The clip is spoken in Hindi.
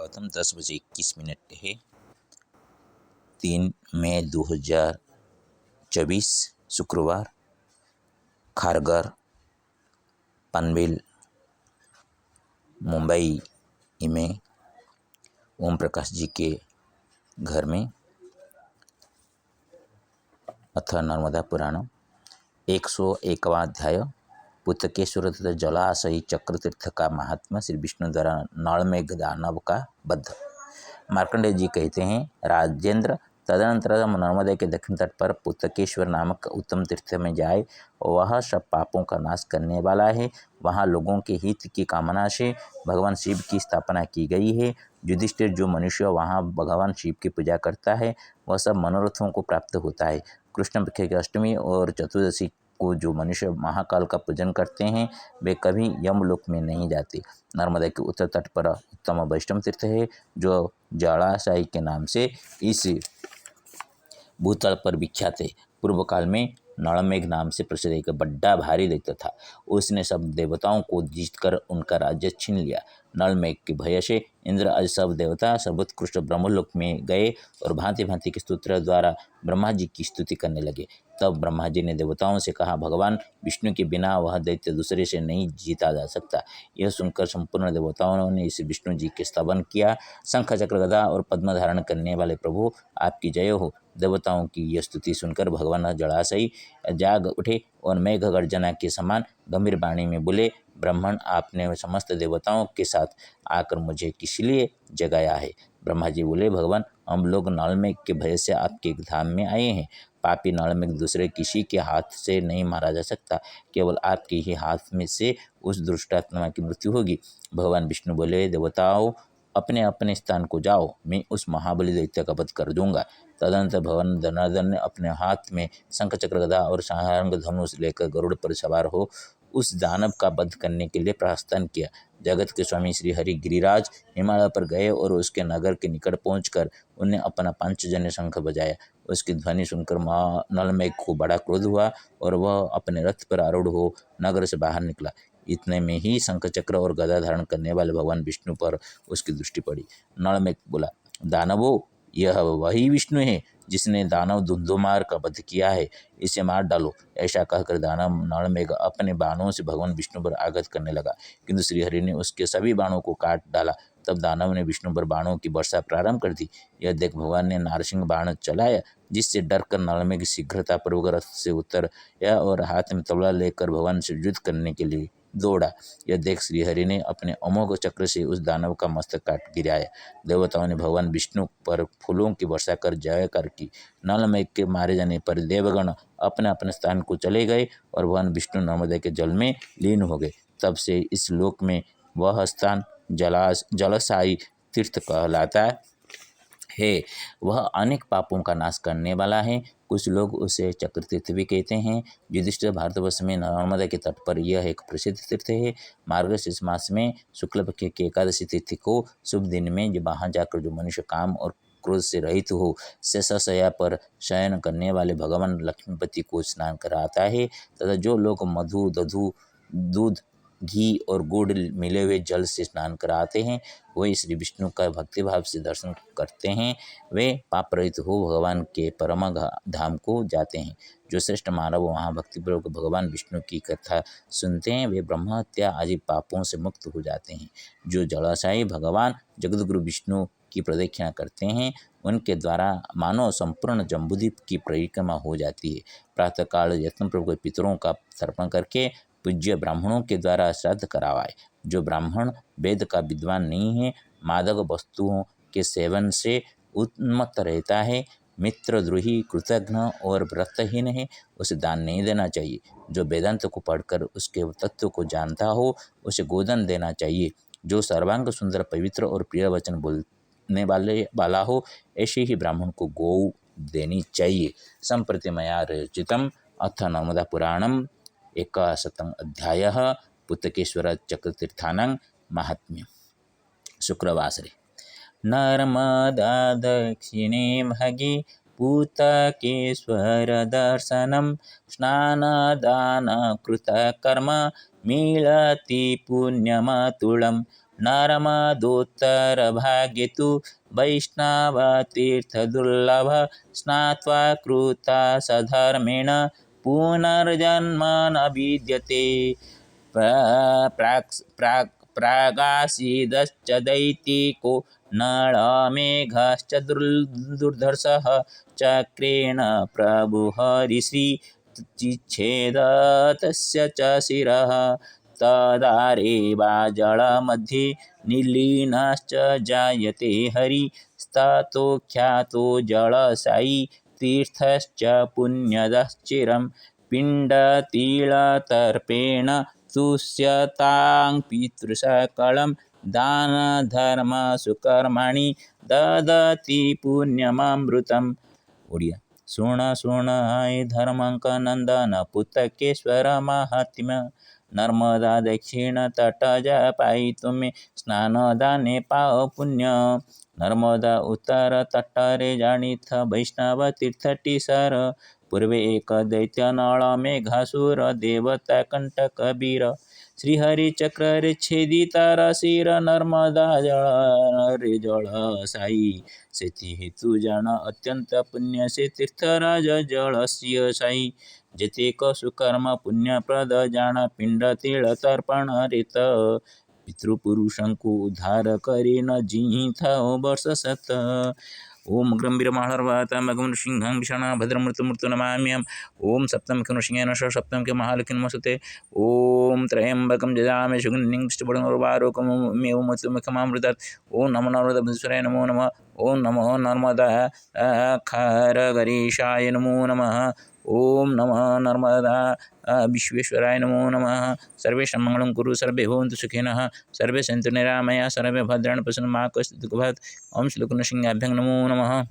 गौतम 10:21 है। 3 मई 2024 शुक्रवार। खारघर पनवेल मुंबई में ओम प्रकाश जी के घर में अथ नर्मदा पुराण 101वां अध्याय पुतकेश्वर तथा जलाशयी चक्रतीर्थ का महात्मा श्री विष्णु द्वारा नलमेघ दानव का वध। मार्कंडेय जी कहते हैं, राजेंद्र, तदनंतर नर्मदा के दक्षिण तट पर पुतकेश्वर नामक उत्तम तीर्थ में जाए। वह सब पापों का नाश करने वाला है। वहाँ लोगों के हित की कामना से भगवान शिव की स्थापना की गई है। युधिष्ठिर, जो मनुष्य वहाँ भगवान शिव की पूजा करता है वह सब मनोरथों को प्राप्त होता है। कृष्ण पक्ष की अष्टमी और चतुर्दशी को जो मनुष्य महाकाल का पूजन करते हैं वे कभी यमलोक में नहीं जाते। नर्मदा के उत्तर तट पर उत्तम वैष्णव तीर्थ है, जो जलाशय के नाम से इस भूतल पर विख्यात है। पूर्व काल में नलमेघ नाम से प्रसिद्ध एक बड़ा भारी दैत्य था। उसने सब देवताओं को जीतकर उनका राज्य छीन लिया। नलमेघ के भय से इंद्र आज सब देवता सर्वोत्कृष्ट ब्रह्मलोक में गए और भांति भांति के स्तोत्र द्वारा ब्रह्मा जी की स्तुति करने लगे। तब ब्रह्मा जी ने देवताओं से कहा, भगवान विष्णु के बिना वह दैत्य दूसरे से नहीं जीता जा सकता। यह सुनकर संपूर्ण देवताओं ने इस विष्णु जी के स्तवन किया। शंख चक्र गदा और पद्म धारण करने वाले प्रभु, आपकी जय हो। देवताओं की यह स्तुति सुनकर भगवान जलाशय जाग उठे और मेघ गर्जना के समान गंभीर वाणी में बोले, ब्राह्मण, आपने समस्त देवताओं के साथ आकर मुझे किस लिए जगाया है? ब्रह्मा जी बोले, भगवान, हम लोग नलमेघ के भय से आपके धाम में आए हैं। पापी नलमेघ दूसरे किसी के हाथ से नहीं मारा जा सकता, केवल आपके ही हाथ में से उस दुष्टात्मा की मृत्यु होगी। भगवान विष्णु बोले, देवताओं, अपने अपने स्थान को जाओ, मैं उस महाबली दैत्य का वध कर दूंगा। तदनंतर भगवान जनार्दन ने अपने हाथ में शंख चक्र गदा और सारंग धनुष लेकर गरुड़ पर सवार हो उस दानव का वध करने के लिए प्रस्थान किया। जगत के स्वामी श्री हरि गिरिराज हिमालय पर गए और उसके नगर के निकट पहुंचकर उन्हें अपना पांचजन्य शंख बजाया। उसकी ध्वनि सुनकर नलमेघ को बड़ा क्रोध हुआ और वह अपने रथ पर आरूढ़ हो नगर से बाहर निकला। इतने में ही शंख चक्र और गदा धारण करने वाले भगवान विष्णु पर उसकी दृष्टि पड़ी। नलमेघ बोला, दानवों, यह वही विष्णु है जिसने दानव धुंधुमार का वध किया है, इसे मार डालो। ऐसा कहकर दानव नलमेघ अपने बाणों से भगवान विष्णु पर आघात करने लगा, किंतु श्रीहरि ने उसके सभी बाणों को काट डाला। तब दानव ने विष्णु पर बाणों की वर्षा प्रारंभ कर दी। यह देख भगवान ने नारसिंह बाण चलाया, जिससे डरकर नलमेघ शीघ्रतापूर्वक रथ से उतरा और हाथ में तलवार लेकर भगवान से युद्ध करने के लिए दौड़ा। यह देख श्रीहरि ने अपने अमोघ चक्र से उस दानव का मस्तक काट गिराया। देवताओं ने भगवान विष्णु पर फूलों की वर्षा कर जयकार की। नलमेघ के मारे जाने पर देवगण अपने अपने स्थान को चले गए और भगवान विष्णु नर्मदा के जल में लीन हो गए। तब से इस लोक में वह स्थान जलाशयी तीर्थ कहलाता है। वह अनेक पापों का नाश करने वाला है। कुछ लोग उसे चक्रतीर्थ भी कहते हैं। युधिष्ठिर, भारतवर्ष में नर्मदा के तट पर यह एक प्रसिद्ध तीर्थ है। मार्गशीर्ष मास में शुक्ल पक्ष की एकादशी तिथि को शुभ दिन में वहाँ जाकर जो मनुष्य काम और क्रोध से रहित हो शेषशय्या पर शयन करने वाले भगवान लक्ष्मीपति को स्नान कराता है, तथा जो लोग मधु, दधु, दूध, घी और गुड़ मिले हुए जल से स्नान कराते हैं, वे श्री विष्णु का भक्तिभाव से दर्शन करते हैं, वे पाप रहित हो भगवान के परम धाम को जाते हैं। जो श्रेष्ठ मानव वहाँ भक्तिपूर्वक भगवान विष्णु की कथा सुनते हैं, वे ब्रह्म हत्या आदि पापों से मुक्त हो जाते हैं। जो जलाशयी भगवान जगदगुरु विष्णु की प्रदक्षिणा करते हैं, उनके द्वारा मानव संपूर्ण जम्बूद्वीप की परिक्रमा हो जाती है। प्रातःकाल यत्नपूर्वक पितरों का तर्पण करके पूज्य ब्राह्मणों के द्वारा श्राद्ध करावाए। जो ब्राह्मण वेद का विद्वान नहीं है, मादक वस्तुओं के सेवन से उन्मत्त रहता है, मित्रद्रोही, कृतघ्न और व्रतहीन है, उसे दान नहीं देना चाहिए। जो वेदांत को पढ़कर उसके तत्व को जानता हो, उसे गोदान देना चाहिए। जो सर्वांग सुंदर, पवित्र और प्रिय वचन बोलने वाला हो, ऐसे ही ब्राह्मण को गौ देनी चाहिए। संप्रति मया रचितम् अथ नर्मदा पुराणम् 100 अध्यायः पुतकेश्वर चक्रतीर्थानां महात्म्यम्। शुक्रवासरे नर्मदा दक्षिणे महगे पुतकेश्वर दर्शनं स्नानदानकृतकर्म मिलति पुण्यमतुलं नर्मदोत्तरभागे तु वैष्णवतीर्थदुर्लभ स्नात्वा कृता सधर्मेण पुनर्जन्म न विद्यते। प्रागासीदश्च दैतिको नळमेघश्च दुर्धर्षः चक्रेण प्रभुहरिश्रीचिच्छेदतस्य च शिरः तदारेवा जलमध्ये निलीनश्च जायते हरिस्ततो ख्यातो जलशायी तीर्थश्च पुण्यदः चिरं पिण्डतिलतर्पेण तुष्यतां पितृसकलं दानधर्मसुकर्माणि ददति पुण्यमृतम्। ओडिया सुण सुण आय धर्मांक नंदन पुतकेश्वर महात्म्य नर्मदा दक्षिण तट पाई तुम्हें स्नान दाने पाओ पुण्य नर्मदा उत्तर तटरे जाणीथ वैष्णव तीर्थ टीसर पूर्वे एक दैत्य नळ मेघासुर देवता कंठ कबीर श्रीहरि चक्र रे छेदित रसीर नर्मदा जल रे जल साई सेति हेतु जन अत्यंत पुण्य से तीर्थराज जलस्य साई जेतेक सुकर्म पुण्यप्रद जान पिंड तिल तर्पण रेत पितृपुरुषंकु उद्धार करी न जिहिथ वर्ष सत। ओम गंभीरमाहर्वातामगम सिंहं विषण भद्रमृतमृत्यु नमाम्यहम्। ओम सप्तमखनुषिंहेन सप्तमके महालक्ष्मी नमस्ते। ओम त्र्यंबकं जजामहे सुगन्धिं पुष्टिवर्धनगर्वारोकमेव मृत्युमुखमामृतात्। ओम नमो नर्मदाभीश्वराय नमो नमः। ओम नमो नर्मदा खरगरीशाय नमो नमः। ओम नमः नर्मदा विश्वेश्वराय नमो नमः। सर्वेषां मङ्गलं कुरु सर्वे भवन्तु सुखिनः सर्वे सन्तु निरामया सर्वे भद्राणि पश्यन्तु मा कश्चित् दुःखभाग्। ओम श्रीकृष्णसिंहाभ्यां नमो नमः।